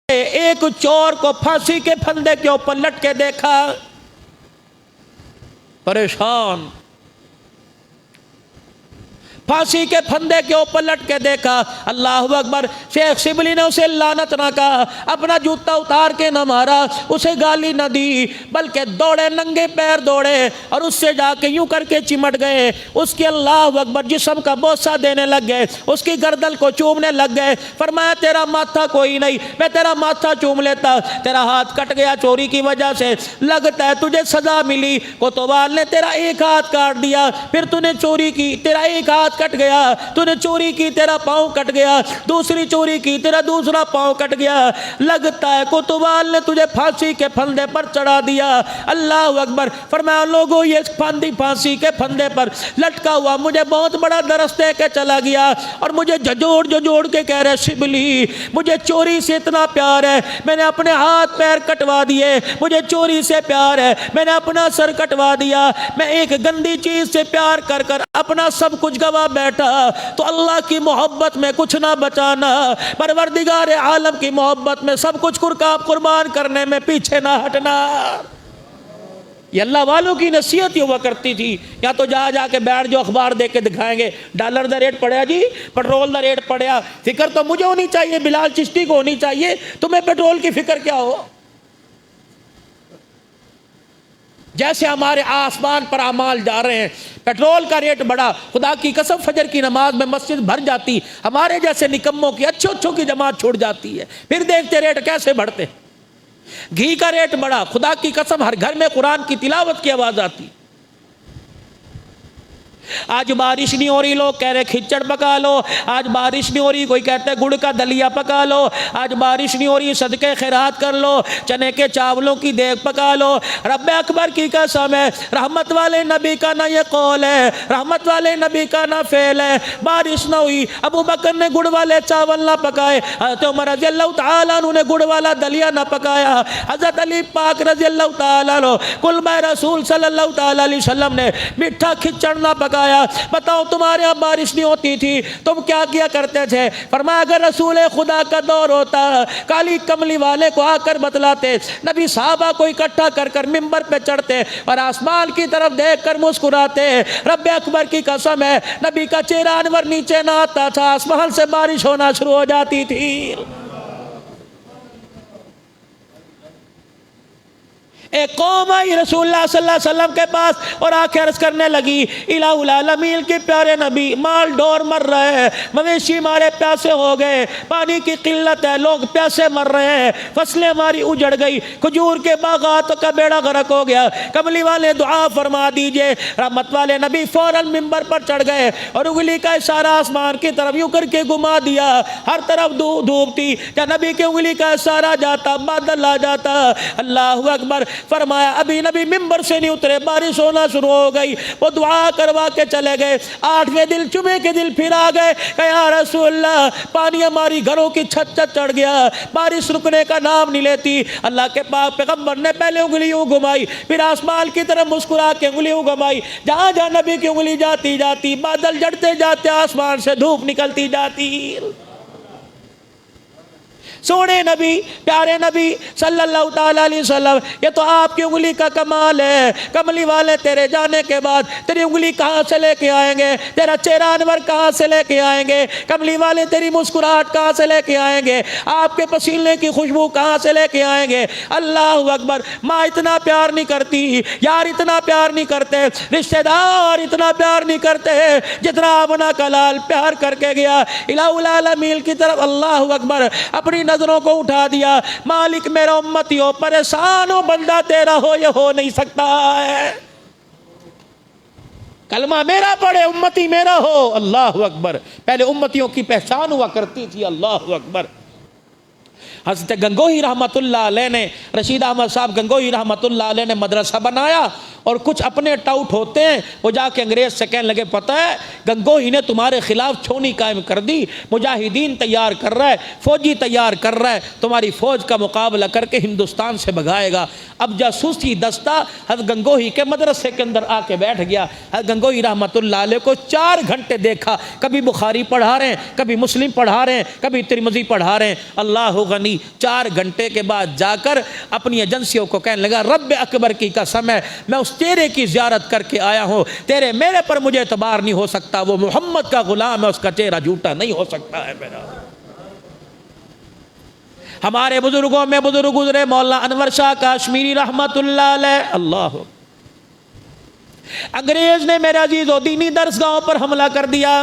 ایک چور کو پھانسی کے پھندے کے اوپر لٹکے دیکھا، پریشان، پھانسی کے پھندے کے اوپر لٹکے دیکھا۔ اللہ اکبر۔ شیخ شبلی نے اسے لعنت نہ کہا، اپنا جوتا اتار کے نہ مارا، اسے گالی نہ دی، بلکہ دوڑے، ننگے پیر دوڑے اور اس سے جا کے یوں کر کے چمٹ گئے، اس کی اللہ اکبر جسم کا بوسہ دینے لگ گئے، اس کی گردن کو چومنے لگ گئے۔ فرمایا تیرا ماتھا کوئی نہیں، میں تیرا ماتھا چوم لیتا، تیرا ہاتھ کٹ گیا چوری کی وجہ سے، لگتا ہے تجھے سزا ملی، کوتوال نے تیرا ایک ہاتھ کاٹ دیا، پھر تو نے چوری کی، تیرا ایک ہاتھ کٹ گیا، تو نے چوری کی، تیرا پاؤں کٹ گیا، دوسری چوری کی، تیرا دوسرا پاؤں کٹ گیا، لگتا ہے کوتوال نے تجھے پھانسی کے پھندے پر چڑھا دیا۔ اللہ اکبر۔ فرمایا لوگوں یہ پھانسی کے پھندے پر لٹکا ہوا مجھے بہت بڑا درس دے کے چلا گیا اور مجھے جھجوڑ کے کہہ رہے شبلی مجھے چوری سے اتنا پیار ہے، میں نے اپنے ہاتھ پیر کٹوا دیے، مجھے چوری سے پیار ہے، میں نے اپنا سر کٹوا دیا، میں ایک گندی چیز سے پیار کر کر اپنا سب کچھ گوا بیٹھا، تو اللہ کی محبت میں کچھ نہ بچانا، پروردگار عالم کی محبت میں سب کچھ قربان کرنے میں پیچھے نہ ہٹنا۔ یہ اللہ والوں کی نصیحت ہی ہوا کرتی تھی۔ یا تو جا کے بیٹھ جو اخبار دے کے دکھائیں گے ڈالر دا ریٹ پڑیا جی، پیٹرول دا ریٹ پڑیا، فکر تو مجھے ہونی چاہیے، بلال چشتی کو ہونی چاہیے، تمہیں پیٹرول کی فکر کیا ہو؟ جیسے ہمارے آسمان پر اعمال جا رہے ہیں، پیٹرول کا ریٹ بڑا، خدا کی قسم فجر کی نماز میں مسجد بھر جاتی، ہمارے جیسے نکموں کی اچھوں کی جماعت چھوڑ جاتی ہے، پھر دیکھتے ریٹ کیسے بڑھتے۔ گھی کا ریٹ بڑا، خدا کی قسم ہر گھر میں قرآن کی تلاوت کی آواز آتی۔ آج بارش نہیں ہو رہی، لوگ کہہ رہے کھچڑ پکا لو، آج بارش نہیں ہو رہی، کوئی کہتا ہے گڑ کا دلیا پکا لو، آج بارش نہیں ہو رہی صدقے خیرات کر لو، چنے کے چاولوں کی دیگ پکا لو۔ رب اکبر کی قسم ہے، رحمت والے نبی کا نہ یہ قول ہے، رحمت والے نبی کا نہ فعل ہے، بارش نہ ہوئی، ابو بکر نے گڑ والے چاول نہ پکائے، حضرت عمر رضی اللہ تعالیٰ عنہ نے گڑ والا دلیا نہ پکایا، حضرت علی پاک رضی اللہ تعالیٰ عنہ کلبہ رسول صلی اللہ تعالیٰ علیہ وسلم نے میٹھا کھچڑ نہ پکایا۔ بتاؤ تمہارے یہاں بارش نہیں ہوتی تھی تم کیا کیا کرتے تھے؟ فرمایا اگر رسول خدا کا دور ہوتا کالی کملی والے کو آ کر بتلاتے، نبی صحابہ کو اکٹھا کر کر ممبر پہ چڑھتے اور آسمان کی طرف دیکھ کر مسکراتے۔ رب اکبر کی قسم ہے نبی کا چہرہ انور نیچے نہ آتا تھا، آسمان سے بارش ہونا شروع ہو جاتی تھی۔ ایک قوم آئی رسول اللہ صلی اللہ علیہ وسلم کے پاس اور آ کے عرض کرنے لگی الہ العالمین کے پیارے نبی، مال ڈور مر رہے ہیں، مویشی ہمارے پیاسے ہو گئے، پانی کی قلت ہے، لوگ پیاسے مر رہے ہیں، فصلیں ہماری اجڑ گئی، کھجور کے باغات کا بیڑا غرق ہو گیا، کملی والے دعا فرما دیجئے۔ رحمت والے نبی فوراً ممبر پر چڑھ گئے اور انگلی کا اشارہ آسمان کی طرف یوں کر کے گھما دیا، ہر طرف دھوپ تھی، جہاں نبی کی انگلی کا اشارہ جاتا بادل آ جاتا۔ اللہ اکبر۔ فرمایا ابھی نبی ممبر سے نہیں اترے بارش ہونا شروع ہو گئی، وہ دعا کروا کے چلے گئے، 8ویں دن جمعے کے دن پھر آ گئے کہ یا رسول اللہ پانی ہماری گھروں کی چھت چڑھ گیا، بارش رکنے کا نام نہیں لیتی۔ اللہ کے پاک پیغمبر نے پہلے انگلی یوں گھمائی، پھر آسمان کی طرف مسکرا کے انگلی یوں گھمائی، جہاں جہاں نبی کی انگلی جاتی بادل جڑتے جاتے آسمان سے دھوپ نکلتی جاتی۔ سونے نبی، پیارے نبی صلی اللہ تعالیٰ علیہ وسلم، یہ تو آپ کی انگلی کا کمال ہے۔ کملی والے تیرے جانے کے بعد تیری انگلی کہاں سے لے کے آئیں گے؟ تیرا چہرہ انور کہاں سے لے کے آئیں گے؟ کملی والے تیری مسکراہٹ کہاں سے لے کے آئیں گے؟ آپ کے پسینے کی خوشبو کہاں سے لے کے آئیں گے؟ اللہ اکبر۔ ماں اتنا پیار نہیں کرتی، یار اتنا پیار نہیں کرتے، رشتہ دار اتنا پیار نہیں کرتے جتنا اپنا کلال پیار کر کے گیا الہ العالمین کی طرف۔ اللہ اکبر۔ اپنی نظروں کو اٹھا دیا، مالک میرا امتی ہو، پریشان ہو، بندہ تیرا ہو، یہ ہو نہیں سکتا ہے، کلمہ میرا پڑھے امتی میرا ہو۔ اللہ اکبر۔ پہلے امتیوں کی پہچان ہوا کرتی تھی۔ اللہ اکبر۔ حضرت گنگوہی رحمت اللہ علیہ نے، رشید احمد صاحب گنگوہی رحمت اللہ علیہ نے مدرسہ بنایا اور کچھ اپنے ٹاؤٹ ہوتے ہیں، وہ جا کے انگریز سے کہنے لگے پتہ ہے گنگوہی نے تمہارے خلاف چھونی قائم کر دی، مجاہدین تیار کر رہا ہے، فوجی تیار کر رہا ہے، تمہاری فوج کا مقابلہ کر کے ہندوستان سے بھگائے گا۔ اب جاسوسی دستہ حضرت گنگوہی کے مدرسے کے اندر آ کے بیٹھ گیا۔ حضرت گنگوہی رحمۃ اللہ علیہ کو 4 گھنٹے دیکھا، کبھی بخاری پڑھا رہے ہیں، کبھی مسلم پڑھا رہے ہیں، کبھی ترمذی پڑھا رہے ہیں۔ اللہ غنی 4 گھنٹے کے بعد جا کر اپنی ایجنسیوں کو کہنے لگا رب اکبر کی قسم ہے میں اس چہرے کی زیارت کر کے آیا ہوں، تیرے میرے پر مجھے اعتبار نہیں ہو سکتا، وہ محمد کا غلام ہے، اس کا چہرہ جھوٹا نہیں ہو سکتا ہے میرا۔ ہمارے بزرگوں میں بزرگ گزرے مولانا انور شاہ کاشمیری رحمت اللہ علیہ، اللہ انگریز نے میرے عزیزو دینی درسگاہوں پر حملہ کر دیا،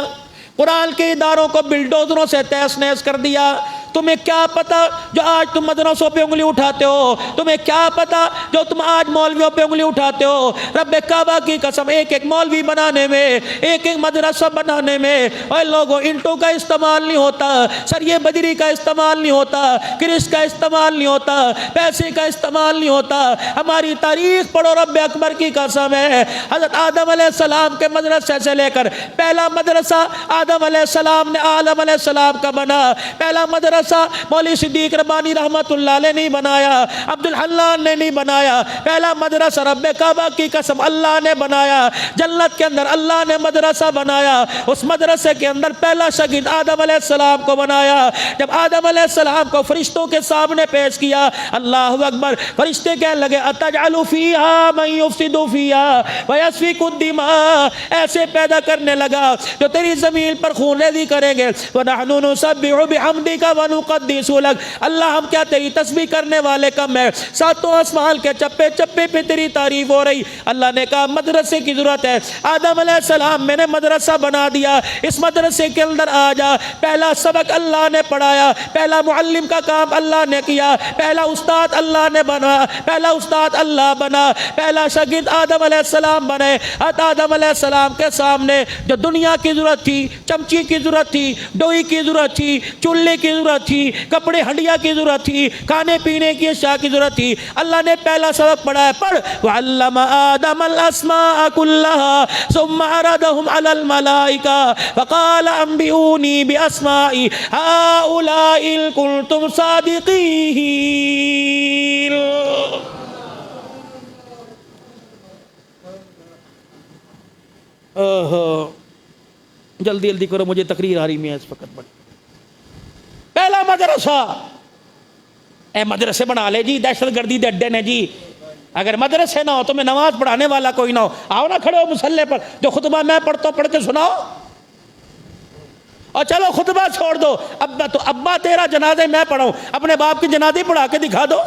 قرآن کے اداروں کو بلڈوزروں سے تہس نہس کر دیا۔ تمہیں کیا پتا جو آج تم مدرسوں پہ انگلی اٹھاتے ہو، تمہیں کیا پتا جو تم آج مولویوں پہ انگلی اٹھاتے ہو، رب کعبہ کی قسم ایک ایک مولوی بنانے میں، ایک ایک مدرسہ بنانے میں اور لوگوں اینٹوں کا استعمال نہیں ہوتا، سریے بجری کا استعمال نہیں ہوتا، کرس کا استعمال نہیں ہوتا، پیسے کا استعمال نہیں ہوتا۔ ہماری تاریخ پڑھو، رب اکبر کی قسم ہے حضرت آدم علیہ السلام کے مدرسے سے لے کر پہلا مدرسہ آدم علیہ السلام نے عالم علیہ السلام کا بنا، پہلا مدرسہ مولوی صدیق ربانی رحمت اللہ علیہ نے بنایا، عبد الحنان نے نہیں بنایا، پہلا مدرسہ رب کعبہ کی قسم اللہ نے بنایا، جنت کے اندر اللہ نے مدرسہ بنایا، اس مدرسے کے اندر پہلا شاگرد آدم علیہ السلام کو بنایا۔ جب آدم علیہ السلام کو فرشتوں کے سامنے پیش کیا، اللہ اکبر، فرشتے کہنے لگے اتجعل فیہا من یفسد فیہا ویسفک الدماء، ایسے پیدا کرنے لگا جو تیری زمین پر خون ریزی کریں گے، وَنَحْنُ نُسَبِّحُ بِحَمْدِكَ وَنُقَدِّسُ لَكَ، اللہ ہم کیا تیری تسبیح کرنے والے کم ہے، ساتوں آسمان کے چپے چپے پہ تیری تعریف ہو رہی۔ اللہ نے کہا مدرسے کی ضرورت ہے، آدم علیہ السلام میں نے مدرسہ بنا دیا، اس مدرسے کے اندر آ جا۔ پہلا سبق اللہ نے پڑھایا، پہلا معلم کا کام اللہ نے کیا، پہلا استاد اللہ نے بنا، پہلا استاد اللہ بنا، پہلا شاگرد آدم علیہ السلام بنے۔ آدم علیہ السلام کے سامنے جو دنیا کی ضرورت تھی، چمچی کی ضرورت تھی، ڈوئی کی ضرورت تھی، چولہے کی ضرورت تھی، کپڑے ہنڈیا کی ضرورت تھی، کھانے پینے کی اشیاء کی ضرورت تھی، اللہ نے پہلا سبق پڑھایا، پڑھ وَعَلَّمَ آدَمَ الْأَسْمَاءَ كُلَّهَا ثُمَّ عَرَضَهُمْ عَلَى الْمَلَائِكَةِ فَقَالَ أَنبِئُونِي بِأَسْمَاءِ هَؤُلَاءِ إِن كُنتُمْ صَادِقِينَ۔ جلدی جلدی کرو، مجھے تقریر آ رہی میں اس وقت بڑھ۔ پہلا مدرسہ، اے مدرسے بنا لے جی، دہشت گردی دے اڈے نے جی، اگر مدرسے نہ ہو تو میں نماز پڑھانے والا کوئی نہ ہو، آؤ نہ کھڑے ہو مصلی پر، جو خطبہ میں پڑھتا ہوں پڑھ کے سناؤ، اور چلو خطبہ چھوڑ دو، ابا تیرا جنازے میں پڑھاؤں، اپنے باپ کی جنازے پڑھا کے دکھا دو۔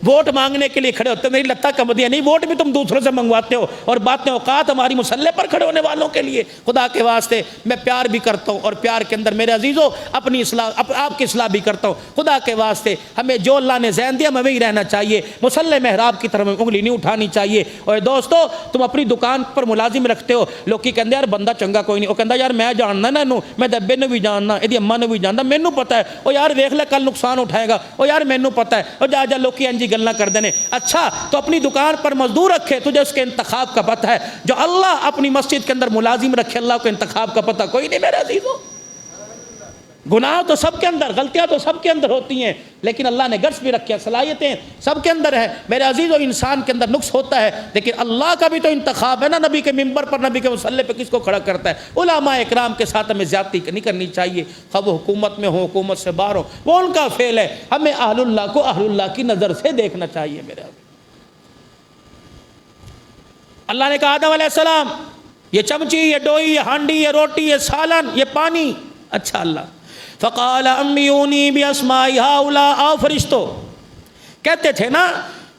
ووٹ مانگنے کے لیے کھڑے ہوتے، میری لتا کمدیاں نہیں، ووٹ بھی تم دوسروں سے منگواتے ہو، اور باتیں اوقات ہماری مسلح پر کھڑے ہونے والوں کے لیے۔ خدا کے واسطے میں پیار بھی کرتا ہوں، اور پیار کے اندر میرے عزیزوں اپنی اصلاح، آپ کی اصلاح بھی کرتا ہوں۔ خدا کے واسطے ہمیں جو اللہ نے ذہن دیا ہمیں وہی رہنا چاہیے، مسلح محراب کی طرف انگلی نہیں اٹھانی چاہیے۔ اور دوستو تم اپنی دکان پر ملازم رکھتے ہو، لوگ کی کہندے یار بندہ چنگا کوئی نہیں، وہ کہندا یار میں جاننا نا اینو، میں دبے نو بھی جاننا، ایدی اماں نو بھی جاننا، مینوں پتہ ہے، او یار ویکھ لے کل نقصان اٹھائے گا، او یار مینوں پتہ ہے، او جا جا لوگ کی انجی گلاں کر دینے۔ اچھا تو اپنی دکان پر مزدور رکھے، تجھے اس کے انتخاب کا پتہ ہے، جو اللہ اپنی مسجد کے اندر ملازم رکھے اللہ کو انتخاب کا پتہ کوئی نہیں میرے عزیزوں۔ گناہ تو سب کے اندر، غلطیاں تو سب کے اندر ہوتی ہیں، لیکن اللہ نے گٹس بھی رکھے، صلاحیتیں سب کے اندر ہیں میرے عزیزوں۔ انسان کے اندر نقص ہوتا ہے، لیکن اللہ کا بھی تو انتخاب ہے نا، نبی کے ممبر پر، نبی کے مصلی پہ کس کو کھڑا کرتا ہے۔ علماء اکرام کے ساتھ ہمیں زیادتی نہیں کرنی چاہیے، خواہ وہ حکومت میں ہو، حکومت سے باہر ہو، وہ ان کا فعل ہے، ہمیں اہل اللہ کو اہل اللہ کی نظر سے دیکھنا چاہیے میرے عزیز۔ اللہ نے کہا آدم علیہ السلام یہ چمچی، یہ ڈوئی، یہ ہانڈی، یہ روٹی، یہ سالن، یہ پانی، اچھا اللہ فقال انبئونی باسماء ہؤلاء، آؤ فرشتو، کہتے تھے نا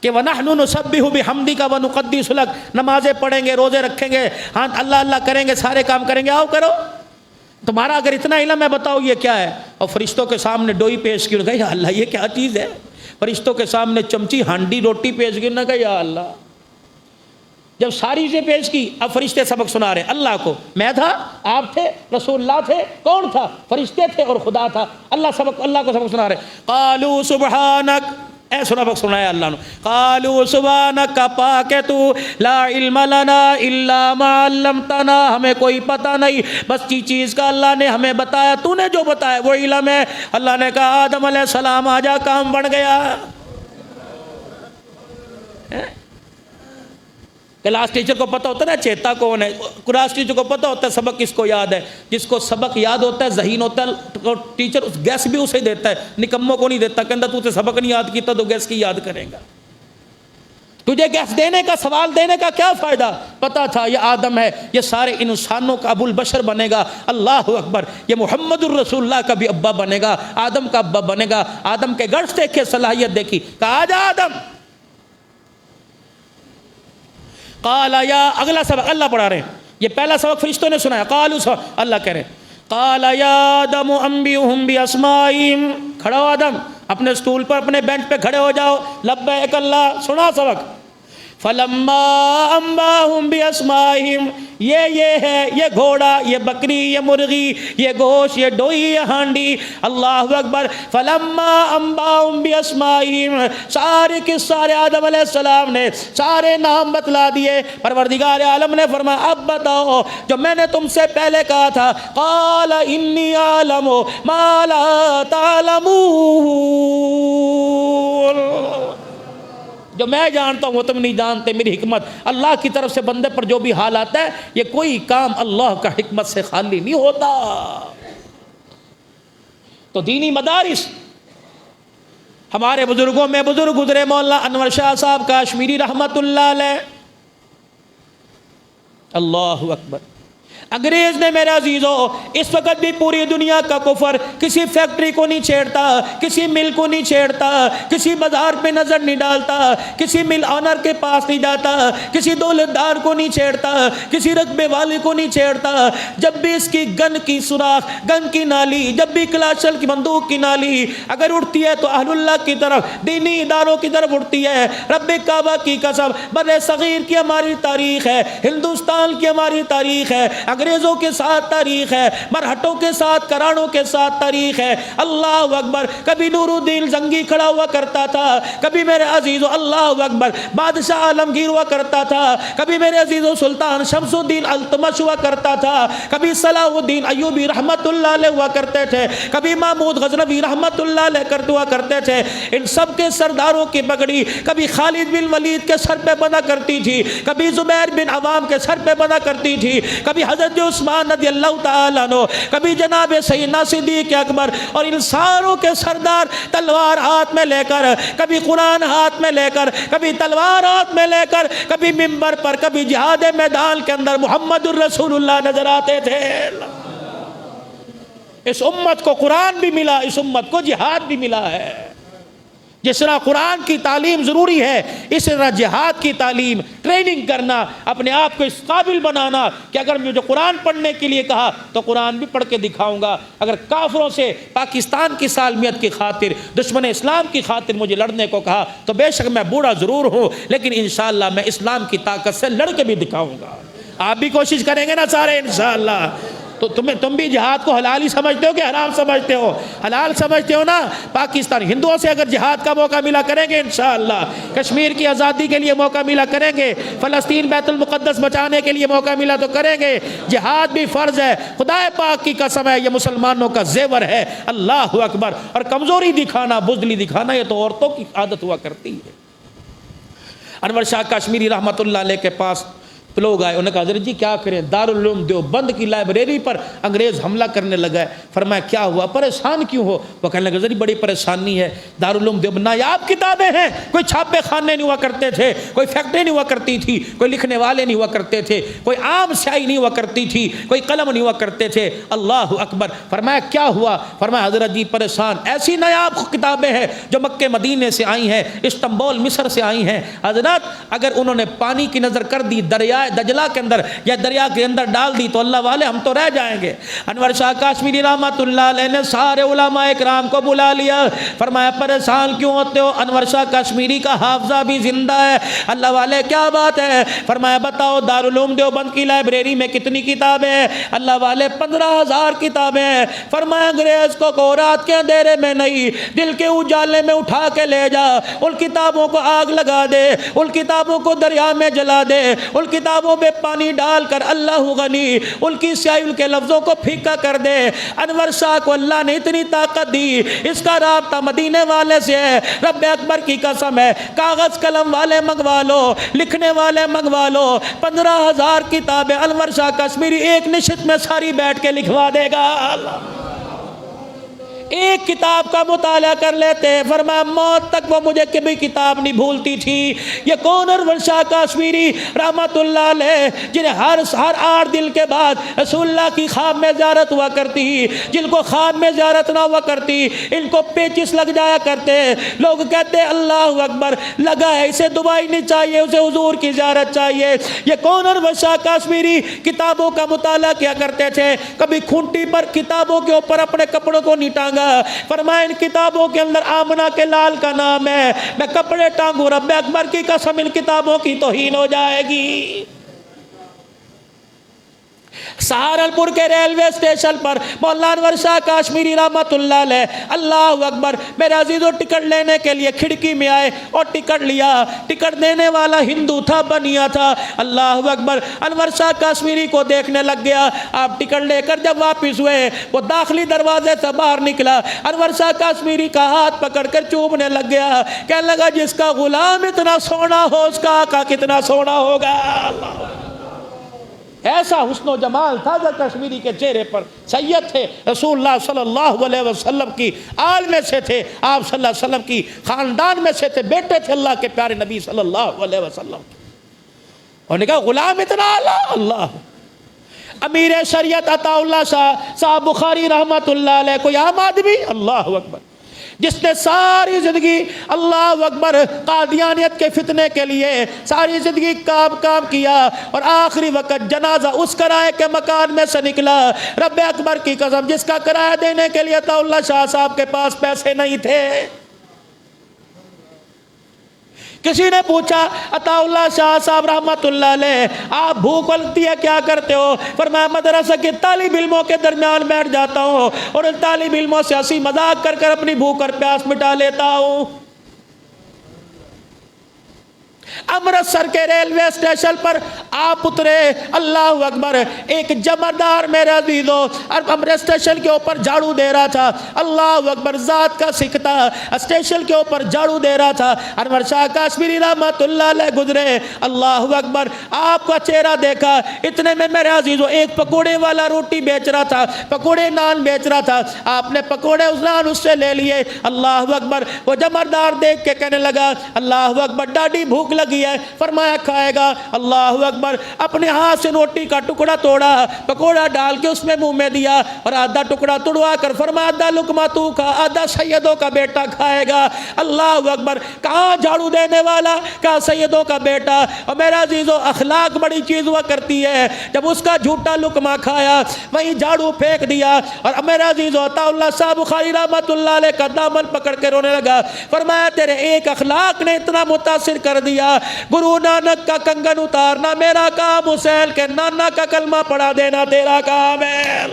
کہ وَنَحْنُ نُسَبِّحُ بِحَمْدِكَ وَنُقَدِّسُ لَكَ، نمازیں پڑھیں گے، روزے رکھیں گے، ہاں اللہ اللہ کریں گے، سارے کام کریں گے، آؤ کرو، تمہارا اگر اتنا علم ہے بتاؤ یہ کیا ہے۔ اور فرشتوں کے سامنے ڈوئی پیش کی، انہوں نے کہا یا اللہ یہ کیا چیز ہے۔ فرشتوں کے سامنے چمچی، ہانڈی، روٹی پیش کی، انہوں نے کہا یا اللہ۔ جب ساری چیزیں پیش کی، اب فرشتے سبق سنا رہے اللہ کو، میں تھا، آپ تھے، رسول اللہ تھے، کون تھا؟ فرشتے تھے اور خدا تھا۔ اللہ کو سبق سنا رہے، قالوا سبحانک، اے سبق سنایا اللہ نے، قالوا سبحانک، پاک ہے تو، لا علم لنا الا ما علمتنا، ہمیں کوئی پتہ نہیں بس کی چیز کا اللہ نے ہمیں بتایا، تو نے جو بتایا وہ علم ہے۔ اللہ نے کہا آدم علیہ السلام آ جا، کام بن گیا۔ کلاس ٹیچر کو پتہ ہوتا ہے نا چیتا کون ہے، کلاس ٹیچر کو پتہ ہوتا ہے سبق کس کو یاد ہے، جس کو سبق یاد ہوتا ہے ذہین ہوتا ہے ٹیچر گیس بھی اسے دیتا ہے، نکموں کو نہیں دیتا، کہتا تو سبق نہیں یاد کیتا تو گیس کی یاد کرے گا۔ تجھے گیس دینے کا، سوال دینے کا کیا فائدہ؟ پتہ تھا یہ آدم ہے، یہ سارے انسانوں کا ابو البشر بنے گا، اللہ اکبر، یہ محمد الرسول اللہ کا بھی ابا بنے گا، آدم کا ابا بنے گا۔ آدم کے گرز دیکھے، صلاحیت دیکھی، کہا آجا آدم، قال یا، اگلا سبق اللہ پڑھا رہے ہیں، یہ پہلا سبق فرشتوں نے سنایا، قالوا، اللہ کہہ رہے ہیں قال یا آدم انبئهم باسمائهم، کھڑا ہو آدم، اپنے سٹول پر اپنے بینچ پہ کھڑے ہو جاؤ، لبیک اللہ، سنا سبق۔ فلما انباهم باسمائهم، یہ ہے، یہ گھوڑا، یہ بکری، یہ مرغی، یہ گوشت، یہ ڈوئی، یہ ہانڈی، اللہ اکبر۔ فلما انباهم باسمائهم، سارے کے سارے آدم علیہ السلام نے سارے نام بتلا دیے۔ پروردگار عالم نے فرمایا اب بتاؤ جو میں نے تم سے پہلے کہا تھا، قال انی اعلم ما لا تعلمون، جو میں جانتا ہوں وہ تم نہیں جانتے، میری حکمت۔ اللہ کی طرف سے بندے پر جو بھی حال آتا ہے، یہ کوئی کام اللہ کا حکمت سے خالی نہیں ہوتا۔ تو دینی مدارس، ہمارے بزرگوں میں بزرگ گزرے مولانا انور شاہ صاحب کاشمیری رحمت اللہ علیہ، اللہ اکبر۔ انگریز نے میرے عزیزو اس وقت بھی پوری دنیا کا کفر کسی فیکٹری کو نہیں چھیڑتا، کسی مل کو نہیں چھیڑتا، کسی بازار پہ نظر نہیں ڈالتا، کسی مل آنر کے پاس نہیں جاتا، کسی دولت دار کو نہیں چھیڑتا، کسی رقبے والے کو نہیں چھیڑتا۔ جب بھی اس کی گن کی سوراخ، گن کی نالی، جب بھی کلاشل کی بندوق کی نالی اگر اٹھتی ہے تو اہل اللہ کی طرف، دینی اداروں کی طرف اٹھتی ہے۔ رب کعبہ کی قسم، بر صغیر کی ہماری تاریخ ہے، ہندوستان کی ہماری تاریخ ہے، انگریزوں کے ساتھ تاریخ ہے، مرہٹوں کے ساتھ، کرانوں کے ساتھ تاریخ ہے۔ اللہ اکبر، کبھی نور الدین زنگی کھڑا ہوا کرتا تھا، کبھی میرے عزیزو اللہ اکبر بادشاہ عالمگیر ہوا کرتا تھا، کبھی میرے عزیزو سلطان شمس الدین التمش ہوا کرتا تھا، کبھی صلاح الدین ایوبی رحمت اللہ علیہ ہوا کرتے تھے، کبھی محمود غزنوی رحمت اللہ علیہ ہوا کرتے تھے۔ ان سب کے سرداروں کی پگڑی کبھی خالد بن ولید کے سر پہ بنا کرتی تھی، کبھی زبیر بن عوام کے سر پہ بنا کرتی تھی، کبھی حضرت عثمان رضی اللہ تعالیٰ عنہ، کبھی جناب سیدنا صدیق اکبر، اور ان ساروں کے سردار تلوار ہاتھ میں لے کر، کبھی قرآن ہاتھ میں لے کر، کبھی تلوار ہاتھ میں لے کر، کبھی منبر پر، کبھی جہاد میدان کے اندر محمد الرسول اللہ نظر آتے تھے۔ اس امت کو قرآن بھی ملا، اس امت کو جہاد بھی ملا ہے۔ جس طرح قرآن کی تعلیم ضروری ہے، اس طرح جہاد کی تعلیم، ٹریننگ کرنا، اپنے آپ کو اس قابل بنانا کہ اگر مجھے قرآن پڑھنے کے لیے کہا تو قرآن بھی پڑھ کے دکھاؤں گا، اگر کافروں سے پاکستان کی سالمیت کی خاطر، دشمن اسلام کی خاطر مجھے لڑنے کو کہا تو بے شک میں بوڑھا ضرور ہوں لیکن انشاءاللہ میں اسلام کی طاقت سے لڑ کے بھی دکھاؤں گا۔ آپ بھی کوشش کریں گے نا سارے انشاءاللہ؟ تو تم بھی جہاد کو حلال ہی سمجھتے ہو کہ حرام سمجھتے ہو؟ حلال سمجھتے ہو نا؟ پاکستان ہندوؤں سے اگر جہاد کا موقع ملا کریں گے انشاءاللہ، کشمیر کی آزادی کے لیے موقع ملا کریں گے، فلسطین بیت المقدس بچانے کے لیے موقع ملا تو کریں گے۔ جہاد بھی فرض ہے، خدا پاک کی قسم ہے یہ مسلمانوں کا زیور ہے، اللہ اکبر۔ اور کمزوری دکھانا، بزدلی دکھانا یہ تو عورتوں کی عادت ہوا کرتی ہے۔ انور شاہ کاشمیری رحمت اللہ علیہ کے پاس لوگ آئے، انہوں نے کہا حضرت جی کیا کریں، دارالعلوم دیوبند کی لائبریری پر انگریز حملہ کرنے لگا ہے۔ فرمایا کیا ہوا، پریشان کیوں ہو؟ وہ کہنے لگا حضرت بڑی پریشانی ہے، دارالعلوم دیوبند نایاب کتابیں ہیں، کوئی چھاپے خانے نہیں ہوا کرتے تھے، کوئی فیکٹری نہیں ہوا کرتی تھی، کوئی لکھنے والے نہیں ہوا کرتے تھے، کوئی عام سیاہی نہیں ہوا کرتی تھی، کوئی قلم نہیں ہوا کرتے تھے، اللہ اکبر۔ فرمایا کیا ہوا؟ فرمایا حضرت جی پریشان، ایسی نایاب کتابیں ہیں جو مکے مدینے سے آئی ہیں، استنبول مصر سے آئی ہیں، حضرت اگر انہوں نے پانی کی نظر کر دی، دریائے دجلہ کے اندر یا دریا کے اندر ڈال دی تو اللہ والے ہم تو رہ جائیں گے۔ انور شاہ کشمیری رحمۃ اللہ علیہ نے سارے علماء اکرام کو بلا لیا، فرمایا پریشان کیوں ہوتے ہو؟ انور شاہ کشمیری کا حافظہ بھی زندہ ہے۔ اللہ والے کیا بات ہے؟ فرمایا بتاؤ دارالعلوم دیوبند کی لائبریری میں کتنی کتابیں ہیں؟ اللہ والے 15,000 کتابیں ہیں۔ فرمایا انگریز کو رات کے اندھیرے میں نہیں، دل کے اجالے میں اٹھا کے لے جا، ان کتابوں کو آگ لگا دے، ان کتابوں کو دریا میں جلا دے، ان کتابوں میں پانی ڈال کر اللہ غنی ان کی سیاہی ان کے لفظوں کو پھیکا کر دے۔ انور شاہ کو اللہ نے اتنی طاقت دی، اس کا رابطہ مدینے والے سے ہے، رب اکبر کی قسم ہے، کاغذ قلم والے منگوا لو، لکھنے والے منگوا لو، 15,000 کتابیں انور شاہ کشمیری ایک نشست میں ساری بیٹھ کے لکھوا دے گا۔ ایک کتاب کا مطالعہ کر لیتے، فرمایا موت تک وہ مجھے کبھی کتاب نہیں بھولتی تھی۔ یہ کون انور شاہ کشمیری رحمت اللہ علیہ جنہیں ہر 8 دن کے بعد رسول اللہ کی خواب میں زیارت ہوا کرتی، جن کو خواب میں زیارت نہ ہوا کرتی، ان کو پیچس لگ جایا کرتے، لوگ کہتے اللہ اکبر لگا ہے، اسے دبائی نہیں چاہیے، اسے حضور کی زیارت چاہیے۔ یہ کون انور شاہ کشمیری کتابوں کا مطالعہ کیا کرتے تھے، کبھی کھونٹی پر کتابوں کے اوپر اپنے کپڑوں کو نہیں ٹانگا، فرمایا ان کتابوں کے اندر آمنہ کے لال کا نام ہے، میں کپڑے ٹانگوں رب اکبر کی قسم ان کتابوں کی توہین ہو جائے گی۔ سہارنپور کے ریلوے اسٹیشن پر مولانا انور شاہ کشمیری رحمت اللہ علیہ اللہ اکبر میرے عزیزوں ٹکٹ لینے کے لیے کھڑکی میں آئے اور ٹکٹ لیا، ٹکٹ دینے والا ہندو تھا، بنیا تھا، اللہ اکبر انور شاہ کشمیری کو دیکھنے لگ گیا۔ آپ ٹکٹ لے کر جب واپس ہوئے وہ داخلی دروازے سے باہر نکلا، انور شاہ کشمیری کا ہاتھ پکڑ کر چومنے لگ گیا، کہنے لگا جس کا غلام اتنا سونا ہو اس کا آقا کتنا سونا ہوگا۔ ایسا حسن و جمال تھا کشمیری کے چہرے پر، سید تھے، رسول اللہ صلی اللہ علیہ وسلم کی آل میں سے تھے، آپ صلی اللہ علیہ وسلم کی خاندان میں سے تھے، بیٹے تھے اللہ کے پیارے نبی صلی اللہ علیہ وسلم۔ انہوں نے کہا غلام اتنا اعلیٰ، اللہ۔ امیر شریعت عطا اللہ شاہ صاحب بخاری رحمت اللہ علیہ کوئی عام آدمی، اللہ اکبر، جس نے ساری زندگی اللہ اکبر قادیانیت کے فتنے کے لیے ساری زندگی کام کیا اور آخری وقت جنازہ اس کرائے کے مکان میں سے نکلا، رب اکبر کی قسم جس کا کرایہ دینے کے لیے عطا اللہ شاہ صاحب کے پاس پیسے نہیں تھے۔ کسی نے پوچھا عطا اللہ شاہ صاحب رحمت اللہ علیہ آپ بھوک لگتی ہے کیا کرتے ہو؟ فرمایا مدرسہ کے طالب علموں کے درمیان بیٹھ جاتا ہوں اور ان طالب علموں سے ہنسی مذاق کر کر اپنی بھوک اور پیاس مٹا لیتا ہوں۔ امرتسر کے ریلوے اسٹیشن پر آپ اترے، اللہ اکبر، ایک جمعدار میرے عزیزو امرتسر اسٹیشن کے اوپر جھاڑو دے رہا تھا، اللہ اکبر، ذات کا سکھتا اسٹیشن کے اوپر جھاڑو دے رہا تھا۔ انور شاہ کشمیری رحمت اللہ علیہ گزرے، اللہ اکبر، آپ کا چہرہ دیکھا، اتنے میں میرے عزیزو ایک پکوڑے والا روٹی بیچ رہا تھا، پکوڑے نان بیچ رہا تھا، آپ نے پکوڑے اس نان اس سے لے لیے، اللہ اکبر۔ وہ جمعدار دیکھ کے کہنے لگا اللہ اکبر ڈاڈی بھوک لگی ہے، فرمایا کھائے گا، اللہ اکبر، اپنے ہاتھ سے روٹی کا ٹکڑا توڑا، پکوڑا ڈال کے اس میں منہ میں دیا اور آدھا ٹکڑا توڑوا کر فرمایا آدھا لقمہ تو کھا، آدھا سیدوں کا بیٹا کھائے گا، اللہ اکبر۔ کہاں جھاڑو دینے والا، کہاں سیدوں کا بیٹا۔ اور میرا عزیزو اخلاق بڑی چیز ہوا کرتی ہے، جب اس کا جھوٹا لقمہ کھایا وہیں جھاڑو پھینک دیا، اور میرا عزیزو عطا اللہ صاحب بخاری رحمت اللہ علیہ کا دامن پکڑ کے رونے لگا، فرمایا تیرے ایک اخلاق نے اتنا متاثر کر دیا، گرو نانک کا کنگن اتارنا میرا کام، حسین کے نانا کا کلمہ پڑھا دینا تیرا کام ہے۔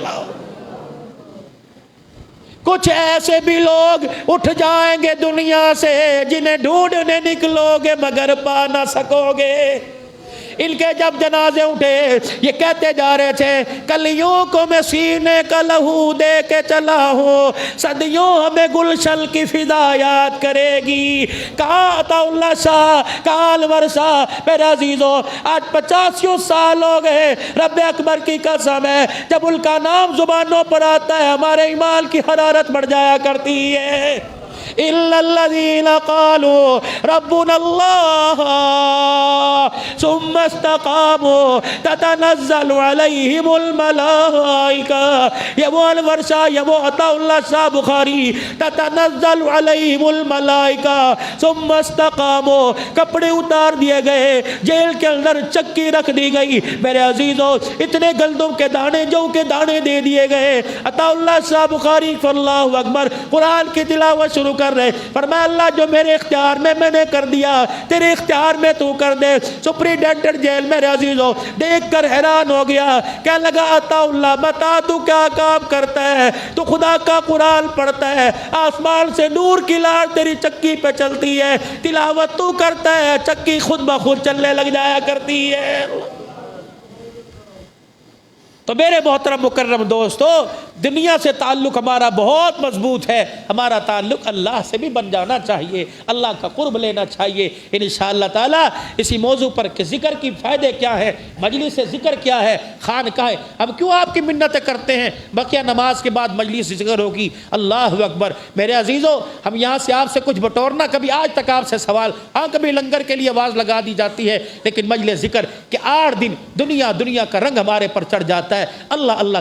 کچھ ایسے بھی لوگ اٹھ جائیں گے دنیا سے جنہیں ڈھونڈنے نکلو گے مگر پا نہ سکو گے۔ ان کے جب جنازے اٹھے یہ کہتے جا رہے تھے کلیوں کو میں سینے کا لہو دے کے چلا ہوں، صدیوں ہمیں گلشن کی فضا یاد کرے گی۔ کہاں عطا اللہ شاہ، کہاں انور شاہ، میرے عزیزو آج 85 سال ہو گئے، رب اکبر کی قسم ہے جب ان کا نام زبانوں پر آتا ہے ہمارے ایمان کی حرارت بڑھ جایا کرتی ہے۔ إلا الذين قالوا ربنا الله ثم استقاموا تتنزل عليهم الملائكة. یہ وہ انور شاہ، یہ وہ عطا اللہ شاہ بخاری. تتنزل عليهم الملائكة ثم استقاموا. کپڑے اتار دیے گئے، جیل کے اندر چکی رکھ دی گئی. میرے عزیزوں اتنے گندم کے دانے، جو کے دانے دے دیے گئے. عطا اللہ شاہ بخاری اللہ اکبر قرآن کی تلاوت شروع کر رہے. فرمایا اللہ جو میرے اختیار میں نے کر دیا، تیرے اختیار میں تو کر دے. سپریڈینٹر جیل میرے عزیزوں دیکھ کر حیران ہو گیا. کہنے لگا عطا اللہ بتا تو کیا کام کرتا ہے؟ تو خدا کا قرآن پڑھتا ہے، آسمان سے نور کی لاٹ تیری چکی پہ چلتی ہے، تلاوت تو کرتا ہے، چکی خود بخود چلنے لگ جایا کرتی ہے. تو میرے محترم مکرم دوستو، دنیا سے تعلق ہمارا بہت مضبوط ہے. ہمارا تعلق اللہ سے بھی بن جانا چاہیے، اللہ کا قرب لینا چاہیے. انشاءاللہ تعالی اسی موضوع پر کہ ذکر کی فائدے کیا ہے، مجلس ذکر کیا ہے، خانقاہ ہم کیوں آپ کی منتیں کرتے ہیں. بقیہ نماز کے بعد مجلس ذکر ہوگی. اللہ اکبر. میرے عزیزوں ہم یہاں سے آپ سے کچھ بٹورنا، کبھی آج تک آپ سے سوال، ہاں کبھی لنگر کے لیے آواز لگا دی جاتی ہے، لیکن مجلس ذکر کہ 8 دن دنیا کا رنگ ہمارے پر چڑھ جاتا ہے. اللہ اللہ